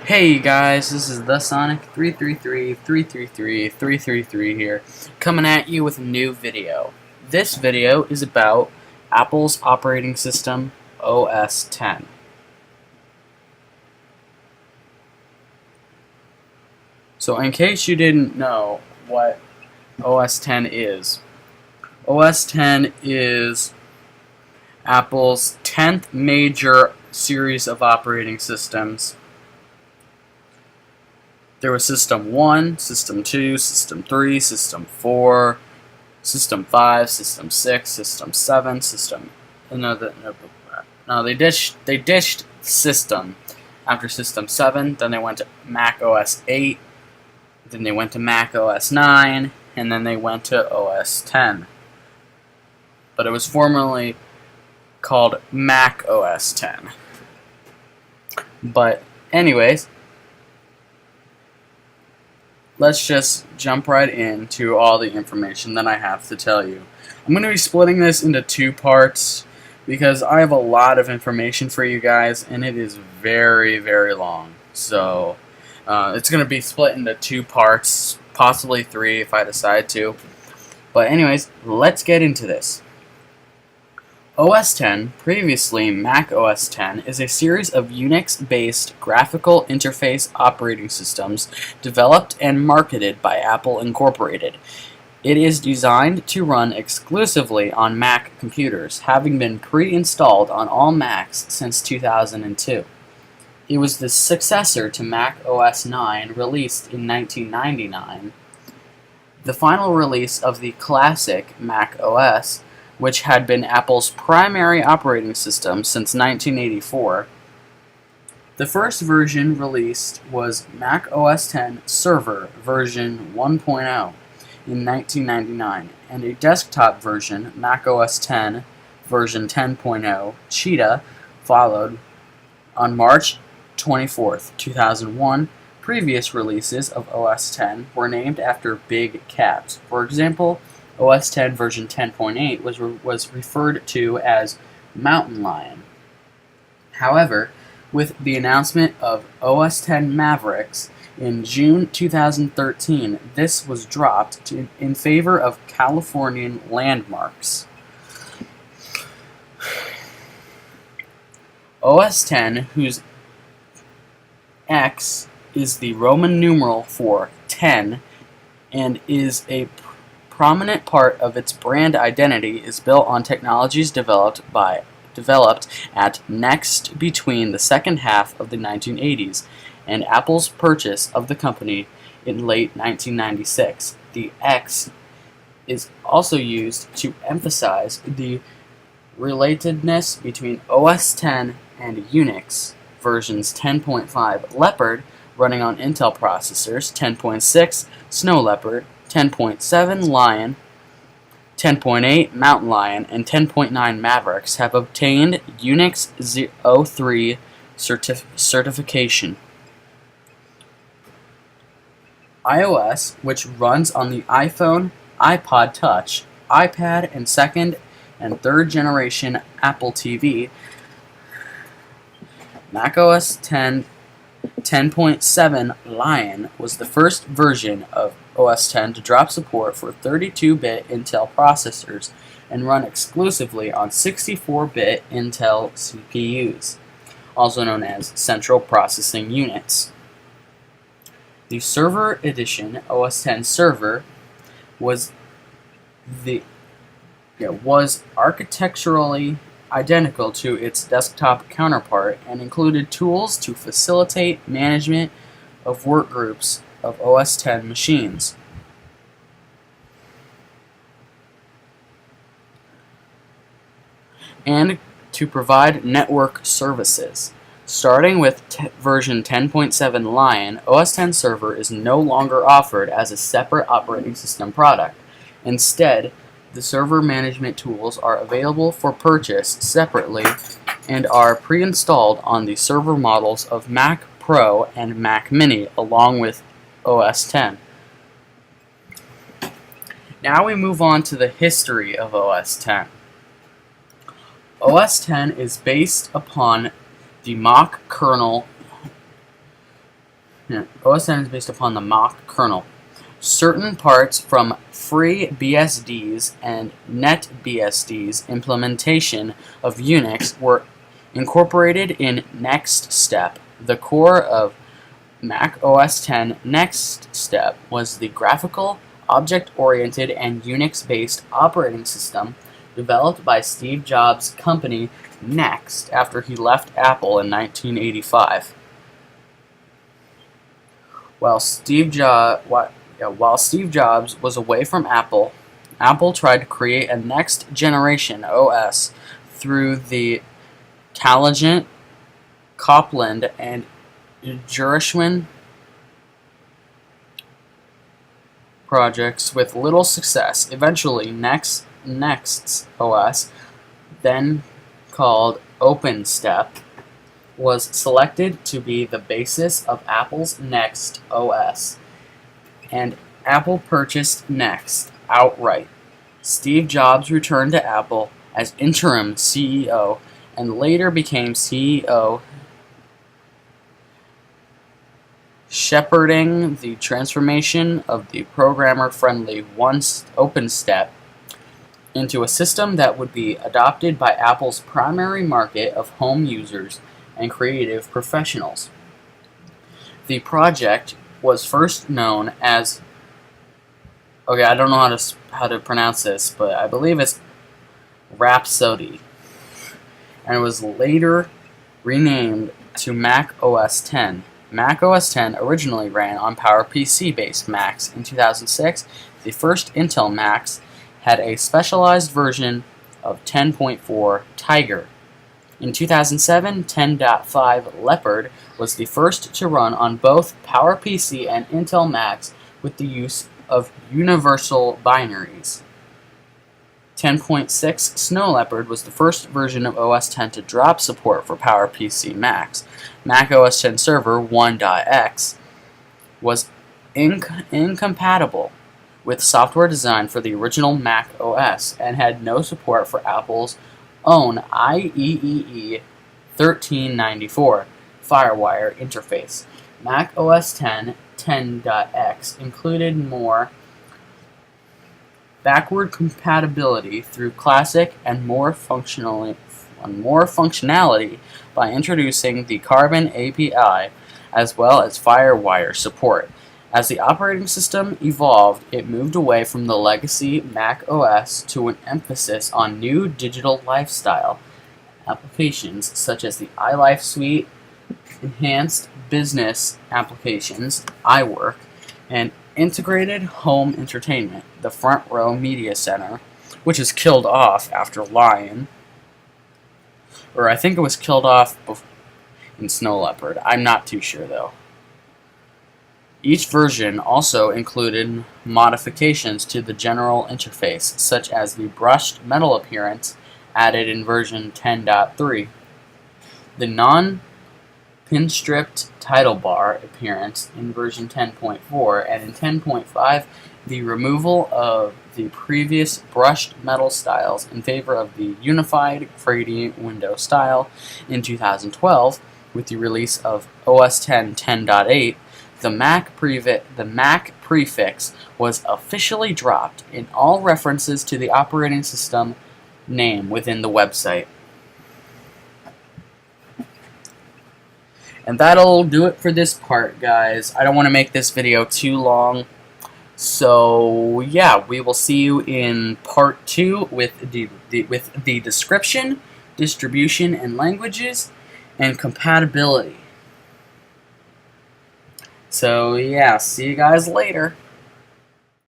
Hey guys, this is the Sonic 333 here, coming at you with a new video. This video is about Apple's operating system, OS X. So in case you didn't know what OS X is Apple's 10th major series of operating systems. There was System 1, System 2, System 3, System 4, System 5, System 6, System 7, they ditched System after System 7, then they went to Mac OS 8, then they went to Mac OS 9, and then they went to OS X. But it was formerly called Mac OS X. But anyways, let's just jump right into all the information that I have to tell you. I'm going to be splitting this into two parts because I have a lot of information for you guys and it is very, very long. So it's going to be split into two parts, possibly three if I decide to. But anyways, let's get into this. OS X, previously Mac OS X, is a series of Unix-based graphical interface operating systems developed and marketed by Apple Incorporated. It is designed to run exclusively on Mac computers, having been pre-installed on all Macs since 2002. It was the successor to Mac OS X, released in 1999. The final release of the classic Mac OS, which had been Apple's primary operating system since 1984. The first version released was Mac OS X Server version 1.0 in 1999, and a desktop version, Mac OS X version 10.0 Cheetah, followed on March 24, 2001. Previous releases of OS X were named after big cats. For example, OS X version 10.8 was referred to as Mountain Lion. However, with the announcement of OS X Mavericks in June 2013, this was dropped in favor of Californian Landmarks. OS X, whose X is the Roman numeral for 10 and is a prominent part of its brand identity, is built on technologies developed at Next between the second half of the 1980s and Apple's purchase of the company in late 1996. The X is also used to emphasize the relatedness between OS X and Unix versions 10.5 Leopard, running on Intel processors, 10.6 Snow Leopard, 10.7 Lion, 10.8 Mountain Lion, and 10.9 Mavericks have obtained Unix 03 certification. iOS, which runs on the iPhone, iPod Touch, iPad, and second and third generation Apple TV, macOS 10.7 Lion was the first version of OS X to drop support for 32-bit Intel processors and run exclusively on 64-bit Intel CPUs, also known as Central Processing Units. The Server Edition, OS X Server, was architecturally identical to its desktop counterpart and included tools to facilitate management of workgroups of OS X machines. And to provide network services. Starting with version 10.7 Lion, OS X Server is no longer offered as a separate operating system product. Instead, the server management tools are available for purchase separately and are pre-installed on the server models of Mac Pro and Mac Mini along with OS X. Now we move on to the history of OS X. OS X is based upon the Mach kernel Yeah, OS 10 is based upon the Mach kernel. Certain parts from FreeBSD's and NetBSD's implementation of Unix were incorporated in NeXTSTEP. The core of Mac OS X NeXTSTEP was the graphical, object-oriented, and Unix-based operating system developed by Steve Jobs' company NeXT after he left Apple in 1985. While Steve Jobs was away from Apple, Apple tried to create a next generation OS through the Taligent, Copland, and Gershwin projects with little success. Eventually, NeXT's OS, then called OpenStep, was selected to be the basis of Apple's Next OS, and Apple purchased Next outright. Steve Jobs returned to Apple as interim CEO and later became CEO, shepherding the transformation of the programmer-friendly OpenStep into a system that would be adopted by Apple's primary market of home users and creative professionals. The project was first known as, I don't know how to pronounce this, but I believe it's Rhapsody, and it was later renamed to Mac OS X. Mac OS X originally ran on PowerPC-based Macs. In 2006, the first Intel Macs had a specialized version of 10.4 Tiger. In 2007, 10.5 Leopard was the first to run on both PowerPC and Intel Macs with the use of universal binaries. 10.6 Snow Leopard was the first version of OS X to drop support for PowerPC Macs. Mac OS X Server 1.x was incompatible with software designed for the original Mac OS and had no support for Apple's own IEEE 1394 FireWire interface. Mac OS X 10.x included more backward compatibility through Classic and more functionality by introducing the Carbon API as well as FireWire support. As the operating system evolved, it moved away from the legacy Mac OS to an emphasis on new digital lifestyle applications such as the iLife suite, enhanced business applications, iWork, and integrated home entertainment, the Front Row Media Center, which is killed off after Lion. Or I think it was killed off in Snow Leopard. I'm not too sure though. Each version also included modifications to the general interface, such as the brushed metal appearance added in version 10.3, the non-pinstripped title bar appearance in version 10.4, and in 10.5, the removal of the previous brushed metal styles in favor of the unified gradient window style. In 2012, with the release of OS X 10.8, the Mac prefix was officially dropped in all references to the operating system name within the website. And that'll do it for this part, guys. I don't want to make this video too long. So, yeah, we will see you in part 2 with the description, distribution, and languages, and compatibility. So, yeah, see you guys later.